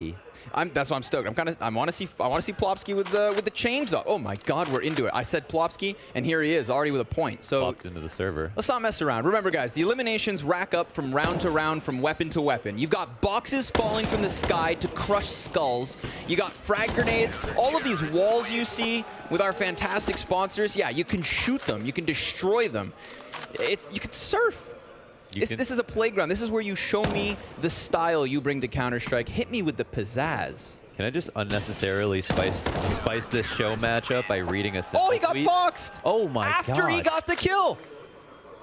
That's why I'm stoked. I want to see Plopsky with the chainsaw. Oh my God, we're into it. I said Plopsky, and here he is already with a point. So popped into the server. Let's not mess around. Remember, guys, the eliminations rack up from round to round, from weapon to weapon. You've got boxes falling from the sky to crush skulls. You got frag grenades. All of these walls you see with our fantastic sponsors, yeah, you can shoot them. You can destroy them. You can surf. This is a playground. This is where you show me the style you bring to Counter-Strike. Hit me with the pizzazz. Can I just unnecessarily spice this show matchup by reading a simple tweet? He got boxed! Oh my god. After he got the kill!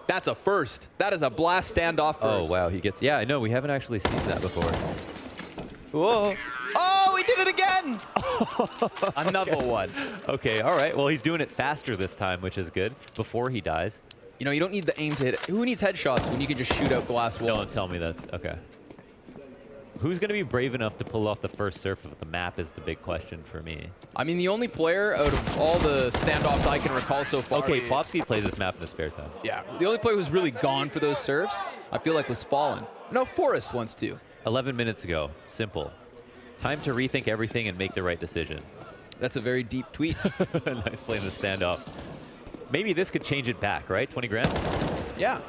That's a first. That is a blast standoff first. Oh wow, he gets... Yeah, I know, we haven't actually seen that before. Whoa. Oh, he did it again! Another one. Okay, all right. Well, he's doing it faster this time, which is good, before he dies. You know, you don't need the aim to hit it. Who needs headshots when you can just shoot out glass walls? Don't tell me that's... Okay. Who's going to be brave enough to pull off the first surf of the map is the big question for me. I mean, the only player out of all the standoffs I can recall so far... Okay, Plopsky plays this map in his spare time. Yeah, the only player who's really gone for those surfs, I feel like, was Fallen. No, Forrest wants to. 11 minutes ago. Simple. Time to rethink everything and make the right decision. That's a very deep tweet. Nice playing the standoff. Maybe this could change it back, right? 20 grand? Yeah.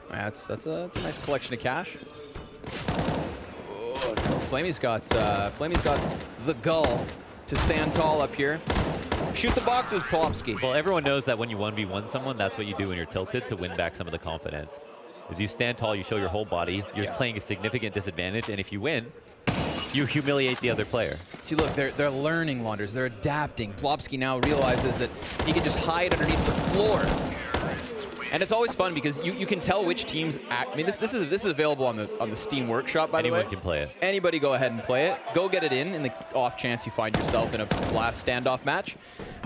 That's a nice collection of cash. Oh, no, Flamey's got the gull to stand tall up here. Shoot the boxes, Plopsky. Well, everyone knows that when you 1v1 someone, that's what you do when you're tilted to win back some of the confidence. As you stand tall, you show your whole body. You're playing a significant disadvantage, and if you win, you humiliate the other player. See, look, they're learning, Launders. They're adapting. Plopsky now realizes that he can just hide underneath the floor. And it's always fun because you can tell which teams act. I mean, this is available on the Steam Workshop, by the way. Anyone can play it. Anybody go ahead and play it. Go get it in the off chance you find yourself in a blast standoff match.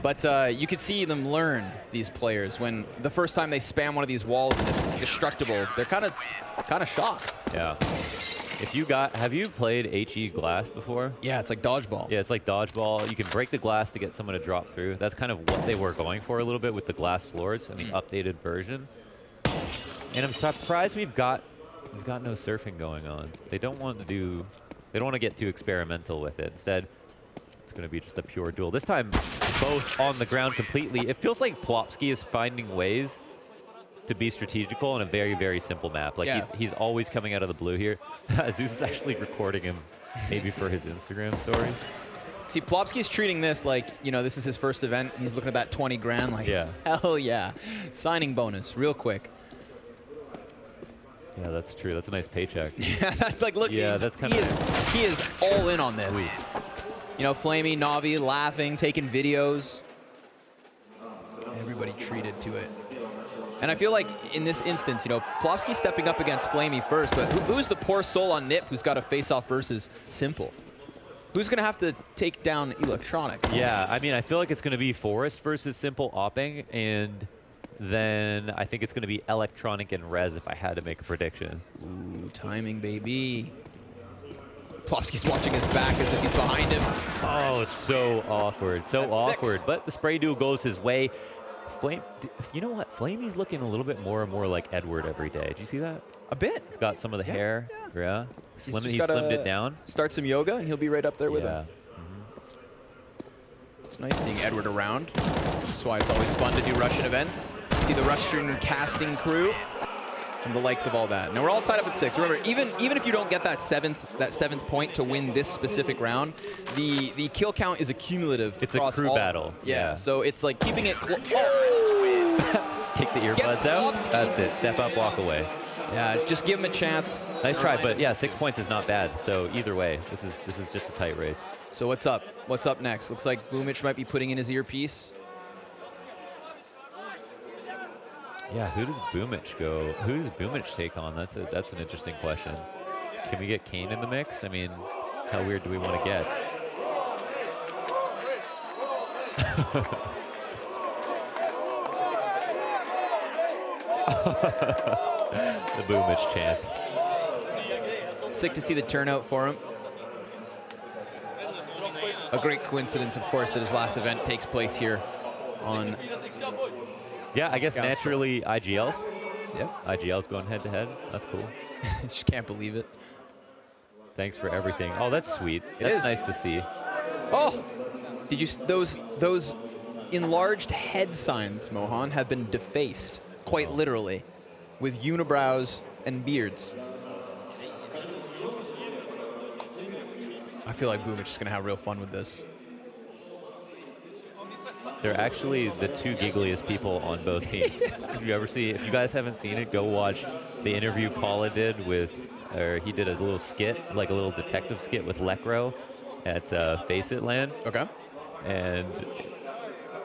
But you could see them learn, these players, when the first time they spam one of these walls and it's destructible. They're kind of shocked. Yeah. Have you played HE Glass before? Yeah, it's like dodgeball. Yeah, it's like dodgeball. You can break the glass to get someone to drop through. That's kind of what they were going for a little bit with the glass floors and the updated version. And I'm surprised we've got no surfing going on. They don't want to get too experimental with it. Instead, it's going to be just a pure duel. This time, both on the ground completely. It feels like Plopsky is finding ways to be strategical in a very, very simple map. Like he's always coming out of the blue here. Zeus is actually recording him maybe for his Instagram story. See, Plopsky's treating this like, you know, this is his first event. He's looking at that 20 grand like, yeah. Hell yeah. Signing bonus, real quick. Yeah, that's true. That's a nice paycheck. Yeah, that's like, look, yeah, he is all in on this. Sweet. You know, Flamey, Navi, laughing, taking videos. Everybody treated to it. And I feel like in this instance, you know, Plopsky stepping up against Flamey first, but who's the poor soul on NiP who's got a face-off versus Simple? Who's going to have to take down Electronic? Yeah, I mean, I feel like it's going to be Forrest versus Simple opping, and then I think it's going to be Electronic and Rez if I had to make a prediction. Ooh, timing, baby. Plopsky's watching his back as if he's behind him. Oh, so awkward. So That's awkward. 6. But the spray duel goes his way. You know what? Flamey's looking a little bit more and more like Edward every day. Did you see that? A bit. He's got some of the hair. Yeah. He slimmed it down. Start some yoga, and he'll be right up there with him. Mm-hmm. It's nice seeing Edward around. That's why it's always fun to do Russian events. See the Russian casting crew and the likes of all that. Now we're all tied up at 6. Remember, even if you don't get that seventh point to win this specific round, the kill count is accumulative. It's a crew battle. Yeah, so it's like keeping it close. Take the earbuds out. That's it. Step up, walk away. Yeah, just give him a chance. Nice try, but yeah, 6 points is not bad. So either way, this is just a tight race. So what's up? What's up next? Looks like Boomich might be putting in his earpiece. Yeah, who does Boomich go? Who does Boomich take on? That's an interesting question. Can we get Kane in the mix? I mean, how weird do we want to get? The Boomich chance. Sick to see the turnout for him. A great coincidence, of course, that his last event takes place here on... Yeah, I guess naturally IGLs. Yeah. IGLs going head-to-head. That's cool. Just can't believe it. Thanks for everything. Oh, that's sweet. It That's is. nice to see. Oh, did you those enlarged head signs, Mohan, have been defaced quite literally with unibrows and beards. I feel like Boomich is gonna have real fun with this. They're actually the two giggliest people on both teams. If you guys haven't seen it, go watch the interview Paula did with, or he did a little skit, like a little detective skit with Lekro at Face It Land. Okay. And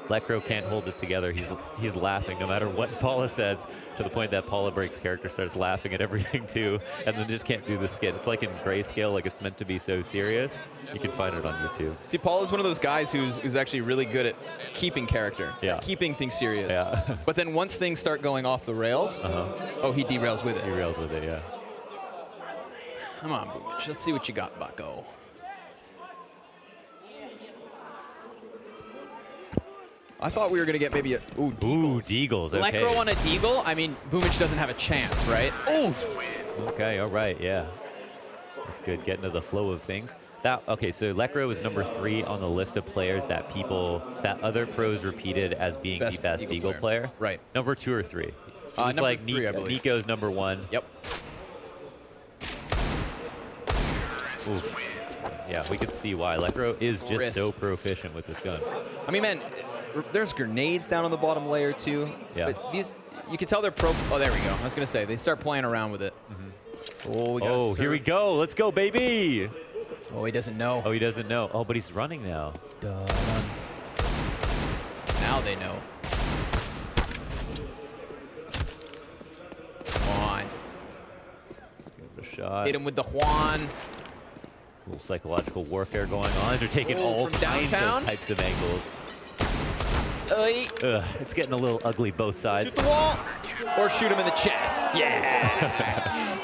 Lekro can't hold it together. He's laughing no matter what Paula says, to the point that Paula Break's character starts laughing at everything too, and then just can't do the skit. It's like in grayscale, like it's meant to be so serious. You can find it on YouTube. See, Paul is one of those guys who's actually really good at keeping character, Yeah. keeping things serious. Yeah. But then once things start going off the rails, oh, he derails with it. He rails with it, yeah. Come on, Boomich. Let's see what you got, bucko. I thought we were going to get maybe a... Ooh, Deagles. Ooh, Deagles, okay. Lekro on a Deagle? I mean, Boomich doesn't have a chance, right? Oh! Okay, all right, yeah. That's good, getting to the flow of things. Okay, so Lekro is number 3 on the list of players that other pros repeated as being the best Deagle player. Right. Number 2 or 3? Just number like 3, I believe. Nico's number 1. Yep. Oof. Yeah, we could see why. Lekro is just so proficient with this gun. I mean, man, there's grenades down on the bottom layer, too. Yeah. But these, you can tell they're pro... Oh, there we go. I was going to say, they start playing around with it. Oh, here we go. Let's go, baby. Oh, he doesn't know. Oh, he doesn't know. Oh, but he's running now. Dun. Now they know. Come on. Let's give it a shot. Hit him with the Juan. A little psychological warfare going on. They're taking all from kinds downtown? of types of angles. Ugh. It's getting a little ugly both sides. Shoot the wall or shoot him in the chest. Yeah.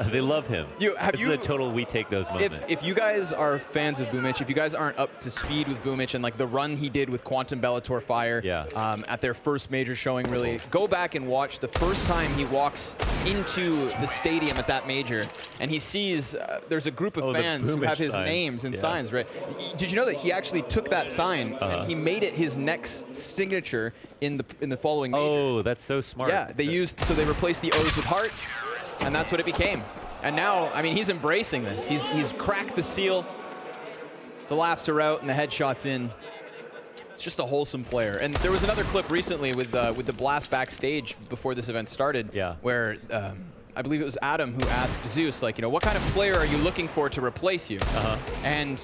They love him. This is a total we take those moments. If you guys are fans of Boomich, if you guys aren't up to speed with Boomich and like the run he did with Quantum Bellator Fire at their first major showing, really, go back and watch the first time he walks into the stadium at that major and he sees there's a group of fans who have his names and signs, right? Did you know that he actually took that sign and he made it his next signature in the following major? Oh, that's so smart. Yeah, they replaced the O's with hearts, and that's what it became. And now, I mean, he's embracing this. He's cracked the seal. The laughs are out and the headshots in. It's just a wholesome player. And there was another clip recently with the blast backstage before this event started, where I believe it was Adam who asked Zeus, like, what kind of player are you looking for to replace you? And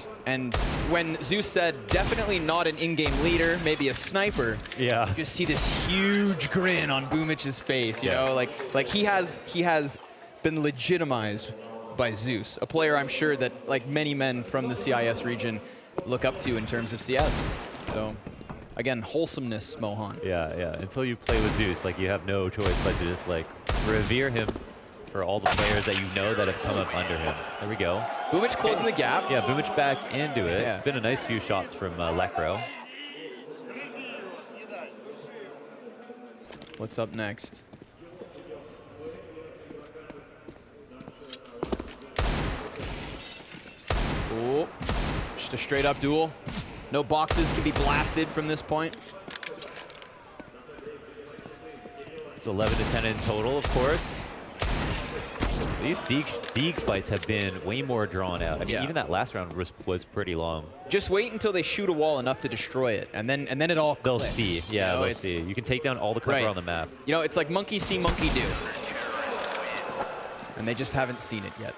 when Zeus said, definitely not an in-game leader, maybe a sniper, you just see this huge grin on Boomich's face, you know, like he has been legitimized by Zeus, a player I'm sure that like many men from the CIS region look up to in terms of CS. So again, wholesomeness, Mohan. Yeah. Until you play with Zeus, like you have no choice but to just like revere him for all the players that you know that have come up under him. There we go. Boomich closing the gap. Yeah, Boomich back into it. It's been a nice few shots from Lekro. What's up next? Oh, just a straight up duel. No boxes can be blasted from this point. It's 11 to 10 in total, of course. These Deag fights have been way more drawn out. I mean, even that last round was pretty long. Just wait until they shoot a wall enough to destroy it, and then it all clicks. They'll see. Yeah, they'll see. You can take down all the cover on the map. It's like monkey see, monkey do. And they just haven't seen it yet.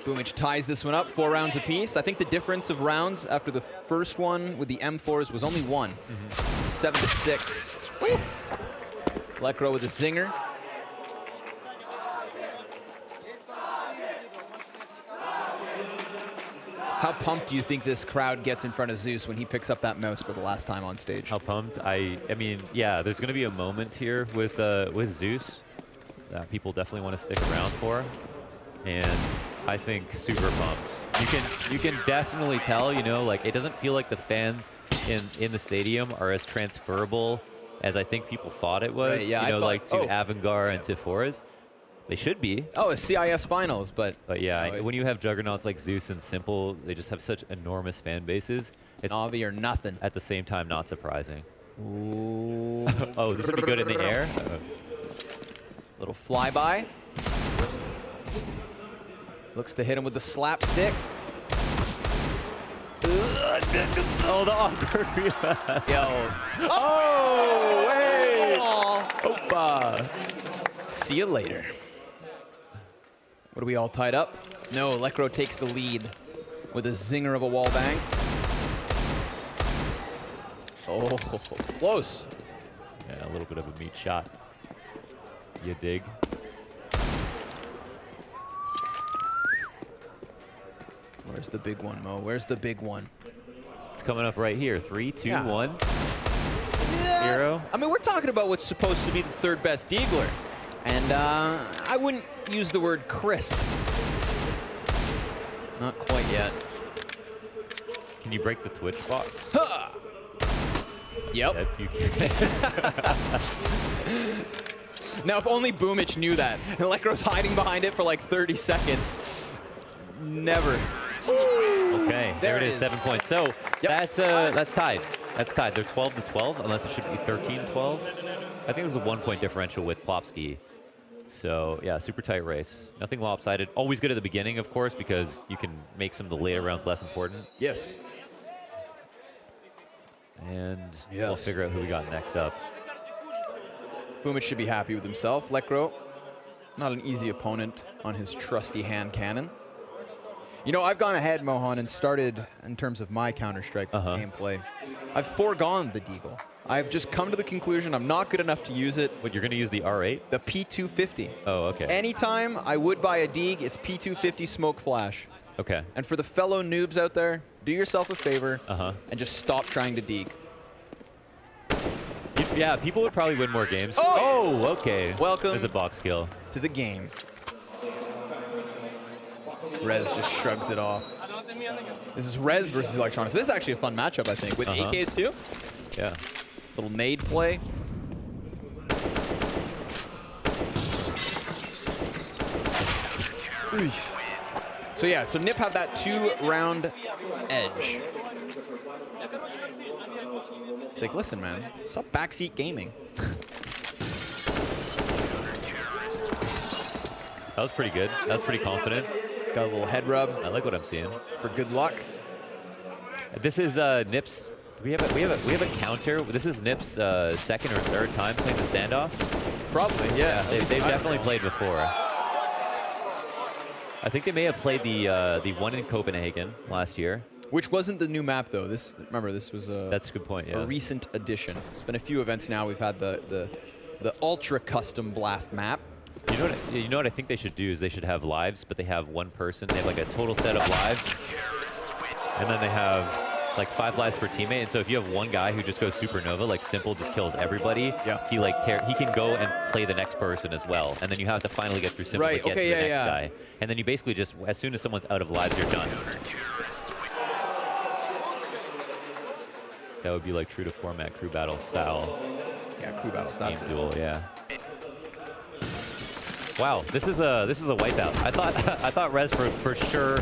Boomich ties this one up, 4 rounds apiece. I think the difference of rounds after the first one with the M4s was only 1. 7 to 6. Lekro with a zinger. How pumped do you think this crowd gets in front of Zeus when he picks up that mouse for the last time on stage? How pumped? I mean, yeah, there's going to be a moment here with Zeus that people definitely want to stick around for. And I think super pumped. You can definitely tell, like it doesn't feel like the fans in the stadium are as transferable as I think people thought it was. Right, yeah, like to Avangar and to Forest. They should be. Oh, it's CIS finals, but yeah, no, when you have juggernauts like Zeus and Simple, they just have such enormous fan bases. It's Navi or nothing. at the same time not surprising. Ooh. Oh, this would be good in the air. Little flyby. Looks to hit him with the slapstick. Oh, the awkward react. Yo. Oh, wait. Aw. Opa. See you later. What are we all tied up? No, Electro takes the lead with a zinger of a wall bang. Oh, close. Yeah, a little bit of a meat shot. You dig? Where's the big one, Mo? Where's the big one? It's coming up right here. 3, 2, Yeah. 1. Yeah. 0. I mean, we're talking about what's supposed to be the third best Deagler. And I wouldn't use the word crisp. Not quite yet. Can you break the Twitch box? Huh. Yep. Yep, you can. Now, if only Boomich knew that. Electro's hiding behind it for like 30 seconds. Never. Okay, there it is, 7 points. So Yep. that's tied. That's tied. They're 12-12, unless it should be 13-12. I think there's a 1-point differential with Plopsky. So yeah, super tight race. Nothing lopsided. Always good at the beginning, of course, because you can make some of the later rounds less important. Yes. And Yes. we'll figure out who we got next up. Boomich should be happy with himself. Lekro, not an easy opponent on his trusty hand cannon. You know, I've gone ahead, Mohan, and started, in terms of my Counter-Strike gameplay, I've foregone the Deagle. I've just come to the conclusion I'm not good enough to use it. But you're going to use the R8? The P250. Oh, okay. Anytime I would buy a Deag, it's P250 Smoke Flash. Okay. And for the fellow noobs out there, do yourself a favor and just stop trying to Deag. Yeah, people would probably win more games. Oh! Okay. Welcome. There's a box kill. To the game. Rez just shrugs it off. This is Rez versus Electronics. This is actually a fun matchup, I think, with AKs too. Yeah. Little nade play. So yeah, so NiP have that 2-round edge. It's like, listen, man, stop backseat gaming. That was pretty good. That was pretty confident. Got a little head rub I like what I'm seeing. for good luck. This is NiP's. We have a counter. This is NiP's second or third time playing the standoff. Probably, yeah. They've definitely played before. I think they may have played the one in Copenhagen last year. Which wasn't the new map though. Remember, this was That's a good point. Yeah. a recent addition. It's been a few events now. We've had the ultra custom blast map. You know what I think they should do is they should have lives, but they have one person. They have like a total set of lives, and then they have like 5 lives per teammate. And so if you have one guy who just goes supernova, like Simple just kills everybody, he can go and play the next person as well. And then you have to finally get through Simple to get to the next guy. And then you basically just, as soon as someone's out of lives, you're done. That would be like true to format crew battle style. Yeah, crew battles. That's Game it. duel, yeah. Wow, this is a wipeout. I thought Rez for sure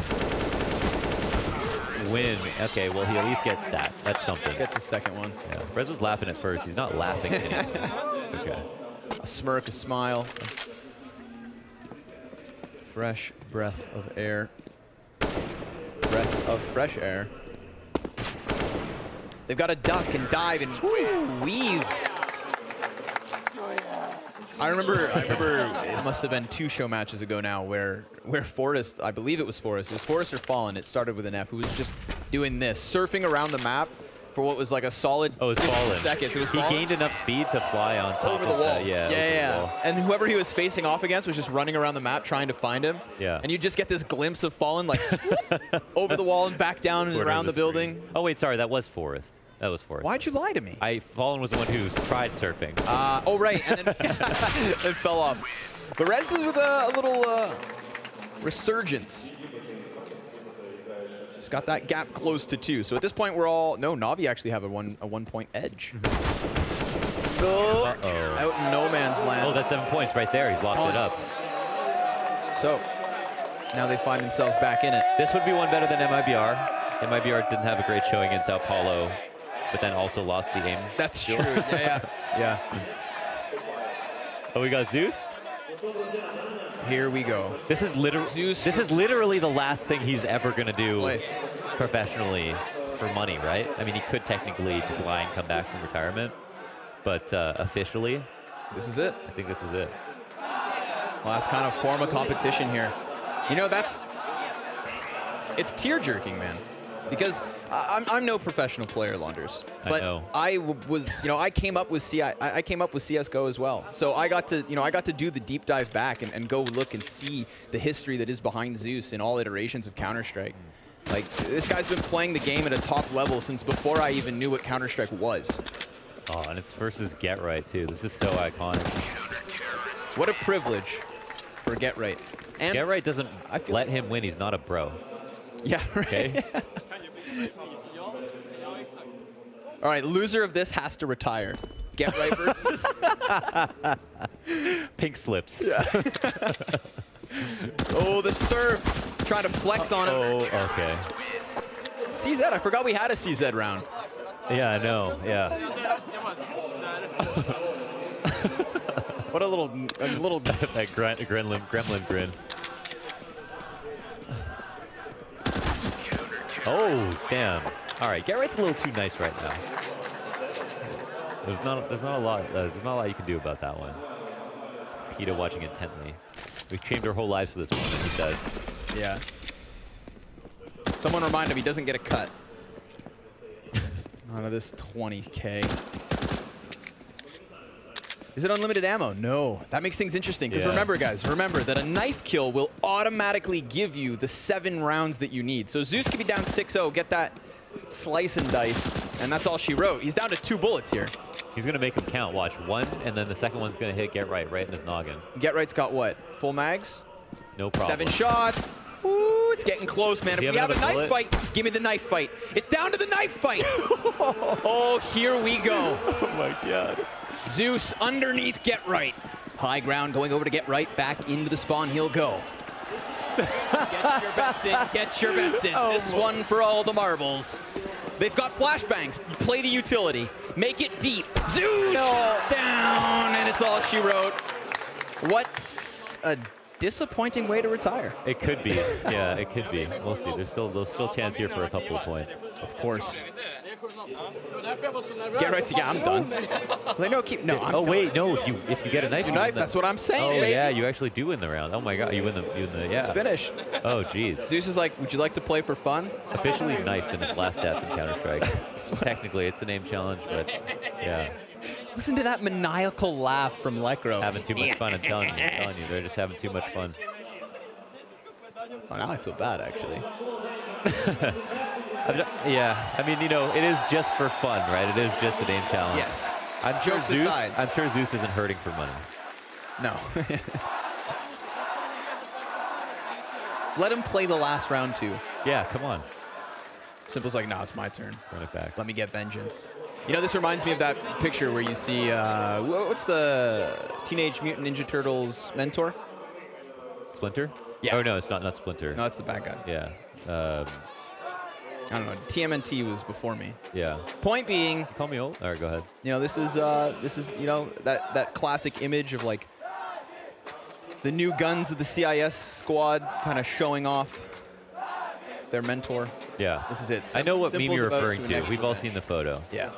win. Okay, well he at least gets that. That's something. Gets a second one. Yeah. Rez was laughing at first. He's not laughing anymore. Okay. A smirk, a smile. Fresh breath of air. Breath of fresh air. They've got to duck and dive and weave. I remember it must have been 2 show matches ago now where Forrest, I believe it was Forrest or Fallen, it started with an F, who was just doing this, surfing around the map for what was like a solid 50 seconds. It was He Fallen. gained enough speed to fly on top Over the wall. Yeah. Yeah. The wall. And whoever he was facing off against was just running around the map trying to find him. Yeah. And you just get this glimpse of Fallen like over the wall and back down and around the building. Oh wait, sorry, that was Forrest. That was Forrest. Why'd you lie to me? Fallen was the one who tried surfing. Oh, right. And then it fell off. But Rez is with a little resurgence. He's got that gap close to 2. So at this point, we're all... No, Navi actually have a 1-point edge. Uh-oh. Out in no man's land. Oh, that's 7 points right there. He's locked it up. So now they find themselves back in it. This would be one better than MIBR. MIBR didn't have a great showing in Sao Paulo, but then also lost the game. That's true. Yeah. Oh, we got Zeus. Here we go. This is literally Zeus. This is literally the last thing he's ever gonna do Play. professionally for money, right? I mean, he could technically just lie and come back from retirement, but officially, This is it. I think this is it. Last kind of form of competition here. You know, it's tear-jerking, man. Because I'm no professional player, Launders, but I was, I came up with I came up with CS:GO as well. So I got to do the deep dive back and go look and see the history that is behind Zeus in all iterations of Counter-Strike. Like, this guy's been playing the game at a top level since before I even knew what Counter-Strike was. Oh, and it's versus Get Right too. This is so iconic. What a privilege for Get Right. And Get Right doesn't let him win. He's not a bro. Yeah, right. Okay. All right, loser of this has to retire. Get Right versus Pink slips. Yeah. Oh, the serve. Trying to flex on him. Oh, okay. CZ, I forgot we had a CZ round. Yeah, I know. Yeah. What a little that gremlin grin. Oh, damn. All right, Get Right's a little too nice right now. There's not a lot you can do about that one. PETA watching intently. We've trained our whole lives for this one, as he says. Yeah. Someone remind him he doesn't get a cut. Out of this 20K. Is it unlimited ammo? No. That makes things interesting, because remember, guys, remember that a knife kill will automatically give you the 7 rounds that you need. So Zeus could be down 6-0, get that slice and dice, and that's all she wrote. He's down to 2 bullets here. He's going to make him count. Watch, 1, and then the second one's going to hit Get Right in his noggin. Get Right's got what? Full mags? No problem. 7 shots. Ooh, it's getting close, man. If we have a knife fight, give me the knife fight. It's down to the knife fight. Oh, here we go. Oh, my God. Zeus underneath Get Right. High ground going over to Get Right. Back into the spawn he'll go. Get your bets in. Get your bets in. Oh, this one for all the marbles. They've got flashbangs. Play the utility. Make it deep. Zeus down, and it's all she wrote. What a disappointing way to retire. It could be. Yeah, it could be. We'll see. There's still chance here for a couple of points. Of course. Get Right. Yeah, I'm done. Like, no, keep. No. Oh wait, no. If you get a knife, That's what I'm saying. Oh baby. yeah, you actually do win the round. Oh my God, you win the yeah. It's finished. Oh jeez. Zeus is like, would you like to play for fun? Officially knifed in his last death in Counter-Strike. Technically, it's a name challenge, but yeah. Listen to that maniacal laugh from Lecro. Having too much fun. I'm telling you, they're just having too much fun. Oh, now I feel bad, actually. Yeah, I mean, it is just for fun, right? It is just a name challenge. Yes. I'm sure Jokes Zeus. aside. I'm sure Zeus isn't hurting for money. No. Let him play the last round, too. Yeah, come on. Simple's like, nah, it's my turn. Run it back. Let me get vengeance. This reminds me of that picture where you see, what's the Teenage Mutant Ninja Turtles mentor? Splinter? Yeah. Oh no, it's not Splinter. No, that's the bad guy. Yeah. I don't know. TMNT was before me. Yeah. Point being, Call me old. All right, go ahead. this is that classic image of like the new guns of the CIS squad kind of showing off their mentor. Yeah. This is it. I know what meme Simple's you're about referring to. next We've all event. seen the photo. Yeah.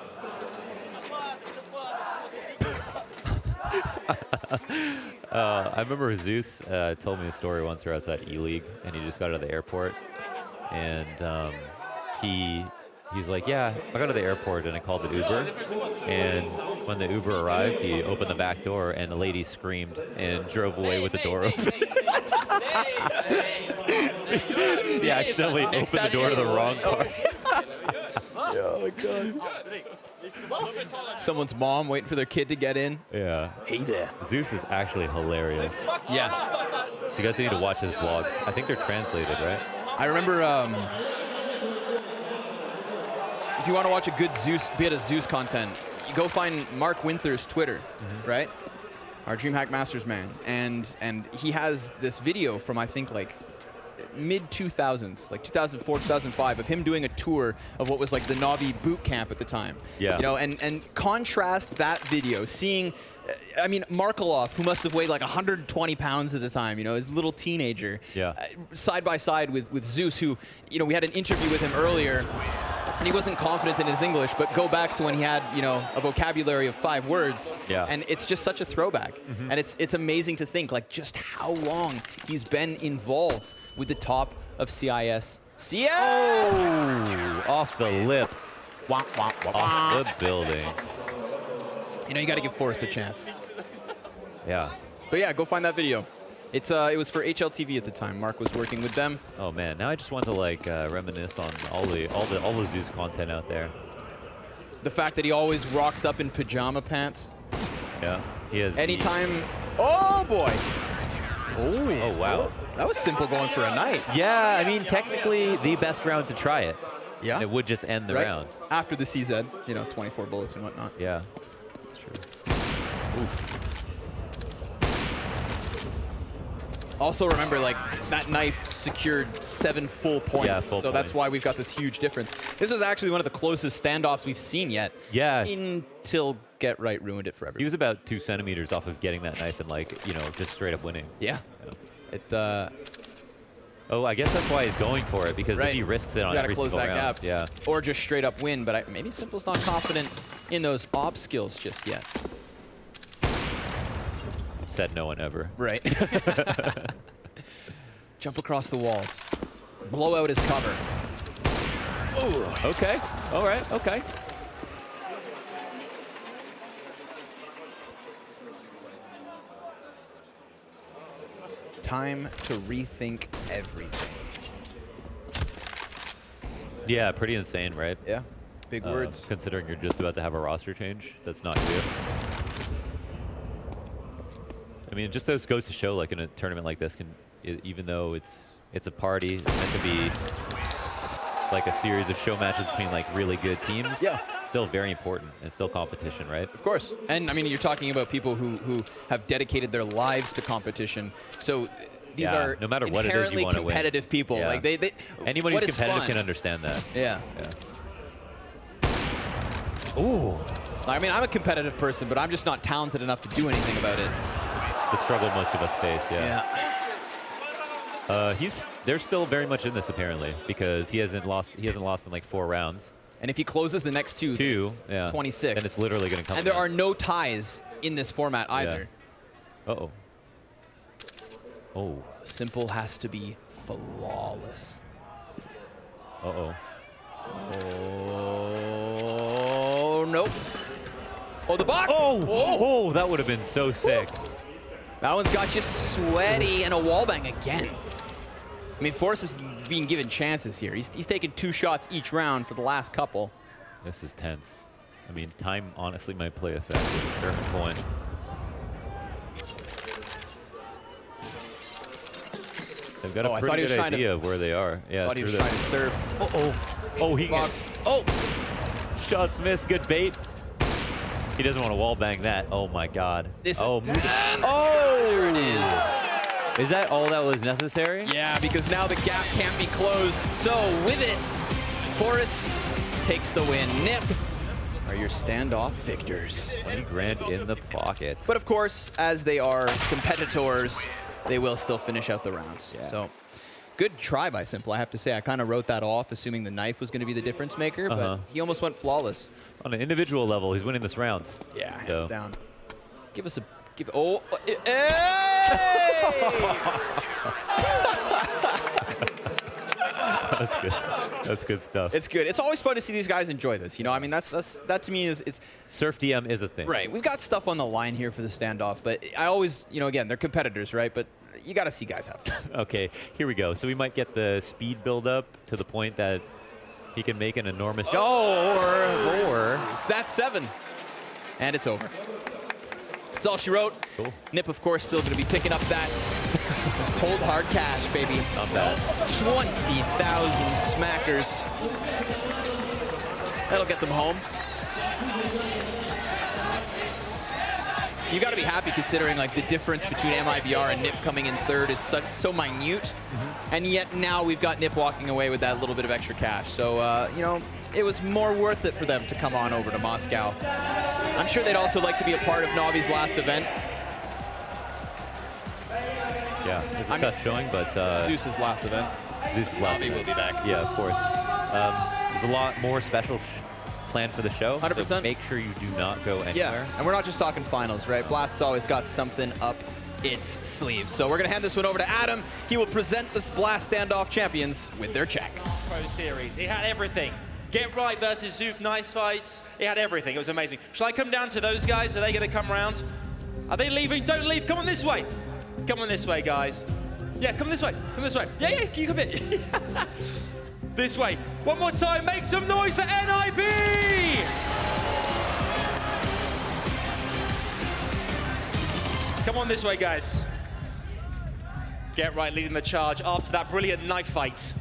I remember Zeus told me a story once where I was at E-League, and he just got out of the airport, and he was like, yeah, I got to the airport, and I called the Uber, and when the Uber arrived, he opened the back door, and the lady screamed and drove away with the door open. He accidentally opened the door to the wrong car. Oh my God. Someone's mom waiting for their kid to get in. Yeah. Hey there. Zeus is actually hilarious. Yeah. So you guys need to watch his vlogs. I think they're translated, right? I remember if you want to watch a good Zeus, bit of Zeus content, you go find Mark Winther's Twitter, right? our DreamHack Masters man, and he has this video from I think like mid 2000s, like 2004, 2005, of him doing a tour of what was like the Navi boot camp at the time. Yeah. You know, and contrast that video, seeing, I mean, Markelov, who must have weighed like 120 pounds at the time, you know, as a little teenager, yeah, side by side with Zeus, who, you know, we had an interview with him earlier, and he wasn't confident in his English, but go back to when he had, you know, a vocabulary of 5 words, yeah, and it's just such a throwback. And it's amazing to think like just how long he's been involved with the top of CIS. Oh, off the lip. Wah, wah, wah, wah. Off the building. You know, you got to give Forrest a chance. Yeah. But yeah, go find that video. It was for HLTV at the time. Mark was working with them. Oh man, now I just want to like reminisce on all the Zeus content out there. The fact that he always rocks up in pajama pants. Yeah, he has. Anytime. Oh boy. Oh wow. That was simple going for a knife. Yeah, I mean technically the best round to try it. Yeah. And it would just end the round. After the CZ, you know, 24 bullets and whatnot. Yeah, that's true. Oof. Also remember, like, that knife secured 7 full points. Yeah, full so that's points. why we've got this huge difference. This was actually one of the closest standoffs we've seen yet. Yeah. Until Get Right ruined it for everyone. He was about 2 centimeters off of getting that knife and like, you know, just straight up winning. Yeah. Yeah. Oh, I guess that's why he's going for it, because if he risks it on every close single that round, gap. yeah. Or just straight up win, but maybe Simple's not confident in those op skills just yet. Said no one ever. Right. Jump across the walls. Blow out his cover. Ooh. Okay. All right. Okay. Time to rethink everything. Yeah, pretty insane, right? Yeah. Big words. Considering you're just about to have a roster change, that's not good. I mean, just those goes to show, like in a tournament like this, even though it's a party, it's meant to be like a series of show matches between like really good teams. Yeah. Still very important and still competition, right? Of course. And I mean, you're talking about people who have dedicated their lives to competition. So these are no matter what it is you want to win. competitive people. Yeah. Like they anyone who's competitive can understand that. Yeah. Ooh. I mean, I'm a competitive person, but I'm just not talented enough to do anything about it. The struggle most of us face, yeah. They're still very much in this apparently, because he hasn't lost in like 4 rounds. And if he closes the next two, yeah, 26. then it's literally going to come. And there are no ties in this format either. Yeah. Uh-oh. Oh. Simple has to be flawless. Uh-oh. Oh, nope. Oh, the box! Oh, that would have been so sick. That one's got you sweaty, and a wallbang again. I mean, Forrest is being given chances here. He's taken 2 shots each round for the last couple. This is tense. I mean, time honestly might play a factor at a certain point. They've got a pretty good idea of where they are. Yeah, I thought he was trying to surf. Oh, he gets. Oh, shots missed. Good bait. He doesn't want to wall bang that. Oh my God. This oh, is. There it is. Is that all that was necessary? Yeah, because now the gap can't be closed. So with it, Forrest takes the win. NiP are your standoff victors. 20 grand in the pocket. But of course, as they are competitors, they will still finish out the rounds. Yeah. So good try by Simple, I have to say. I kind of wrote that off, assuming the knife was going to be the difference maker, but he almost went flawless. On an individual level, he's winning this round. Yeah, so. hands down. Give us a... Oh! Hey! That's good. That's good stuff. It's good. It's always fun to see these guys enjoy this. You know, I mean, that to me is it's Surf DM is a thing. Right. We've got stuff on the line here for the standoff, but I always, you know, again, they're competitors, right? But you got to see guys have fun. Okay, here we go. So we might get the speed build up to the point that he can make an enormous. Or so that's 7, and it's over. That's all she wrote. Cool. NiP, of course, still going to be picking up that cold hard cash, baby. Not bad. 20,000 smackers. That'll get them home. You got to be happy considering like the difference between MIBR and NiP coming in third is so minute, and yet now we've got NiP walking away with that little bit of extra cash. So you know, it was more worth it for them to come on over to Moscow. I'm sure they'd also like to be a part of Navi's last event. Yeah, it's a tough showing, but Zeus's last event. Zeus's last Navi will be back. Yeah, of course. There's a lot more special planned for the show. 100%. So make sure you do not go anywhere. Yeah, and we're not just talking finals, right? Blast's always got something up its sleeve. So we're gonna hand this one over to Adam. He will present the Blast Standoff champions with their check. Pro Series, it had everything. Get Right versus Zeus, nice fights. It had everything, it was amazing. Shall I come down to those guys? Are they gonna come around? Are they leaving? Don't leave, come on this way. Come on this way, guys. Yeah, come this way, come this way. Yeah, you come in. This way. One more time, make some noise for NiP! Come on this way, guys. Get Right leading the charge after that brilliant knife fight.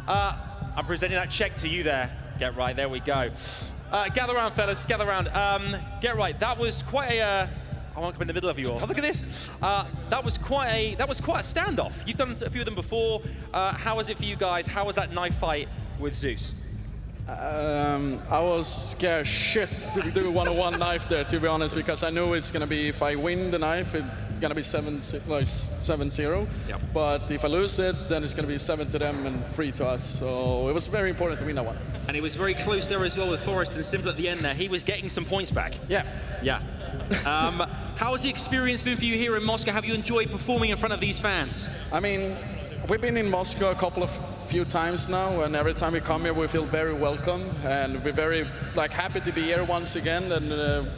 I'm presenting that check to you there. Get Right, there we go. Gather around, fellas, gather around. Get Right, that was quite a, I won't come in the middle of you all. Oh, look at this. That was quite a standoff. You've done a few of them before. How was it for you guys? How was that knife fight with Zeus? I was scared shit to do one-on-one knife there, to be honest, because I knew it's gonna be, if I win the knife, it's gonna be 7-0. Yep. But if I lose it, then it's gonna be 7 to them and 3 to us. So it was very important to win that one. And it was very close there as well with Forrest and Simple at the end there. He was getting some points back. Yeah. Yeah. How has the experience been for you here in Moscow? Have you enjoyed performing in front of these fans? I mean, we've been in Moscow a few times now, and every time we come here, we feel very welcome, and we're very happy to be here once again. And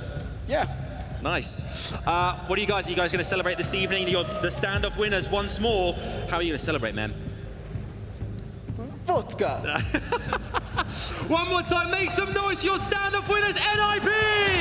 yeah. Nice. What are you guys going to celebrate this evening? You're the standoff winners once more. How are you going to celebrate, man? Vodka. One more time, make some noise for your standoff winners, NiP!